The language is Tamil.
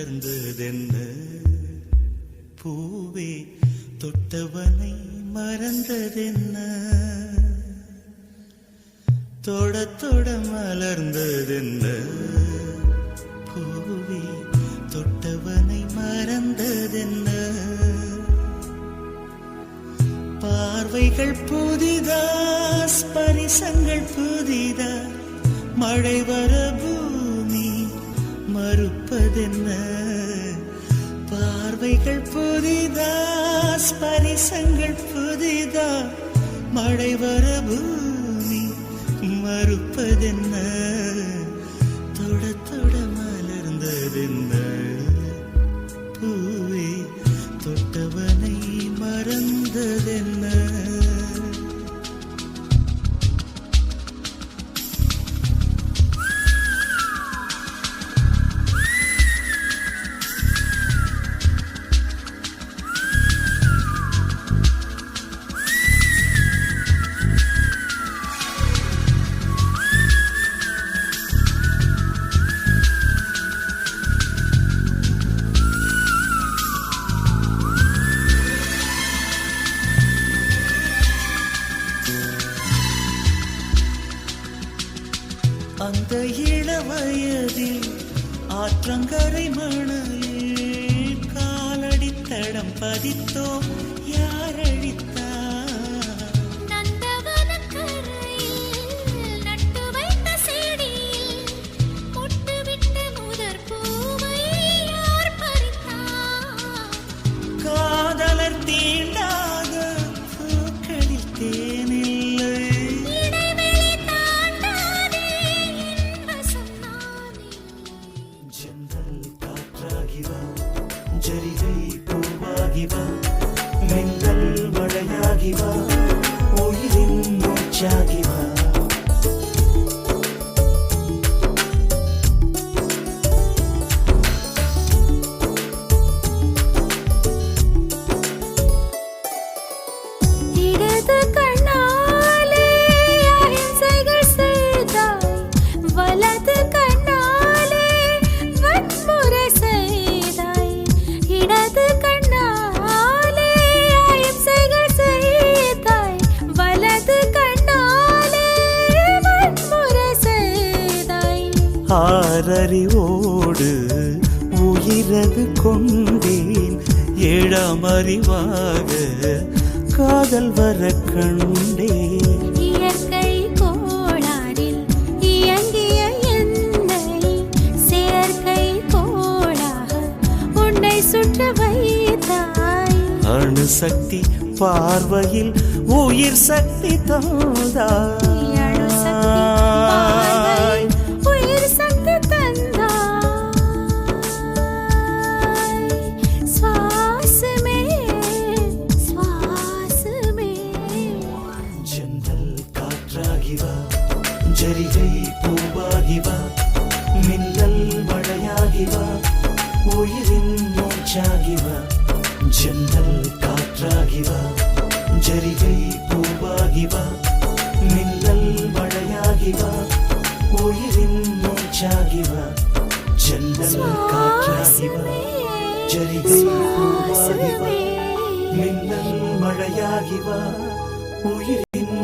மலர்ந்ததென்ன பூவே தொட்டவனை மறந்ததென்ன தொட தொட மலர்ந்ததென்ன பூவே தொட்டவனை மறந்ததென்ன பார்வைகள் புதிதா ஸ்பரிசங்கள் புதிதா மழை வர பூமி மறுப்பதென்ன பார்வைகள் புதிதா ஸ்பரிசங்கள் புதிதா மழை வர பூமி மறுப்பதென்ன தொட தொட மலர்ந்ததென்ன பூவே தொட்டவனை மறந்ததென்ன அந்த இளவயதில் ஆற்றங்கரை மணலில் காலடித்தடம் பதித்தோம் யார் அழித்தார் நந்தவனக்கரையில் நட்டு வைத்த செடியில் பொட்டுவிட்ட முதற் பூவை யார் பறித்தார் காதலர் தீண்டாத பூக்களில் தேனில்லை ஜரிகை பூவாகிவா மின்னல் மழையாகிவா உயிரின் மூச்சாகிவா இடது கண்ணாலே அகிம்சைகள் செய்தாய் வலது கண்ணாலே வன்முறை செய்தாய் இடது கண்ணாலே அகிம்சைகள் செய்தாய் வலது கண்ணாலே வன்முறை செய்தாய் ஆறறிவோடு உயிரது கொண்டேன் ஏழாம் அறிவாக காதல் வர கண்டேன் இயற்கை கோளாறில் இயங்கிய என்னை செயற்கை கோளாக உன்னை சுற்ற வைத்தாய் அணுசக்தி பார்வையில் உயிர் சக்தி தந்தாய் அணுசக்தி உயிர் சக்தி தந்தாய் சுவாசமே சுவாசமே ஜன்னல் காற்றாகிவா ஜரிகை பூவாகிவா மின்னல் மழையாகிவா உயிரின் மூச்சாகிவா ஜன்னல் காற்றாகிவா ஜரிகை பூவாகிவா மின்னல் மழையாகிவா உயிரின் மூச்சாகிவா ஜன்னல் காற்றாகிவா ஜரிகை பூவாகிவா மின்னல் மழையாகிவா உயிரின்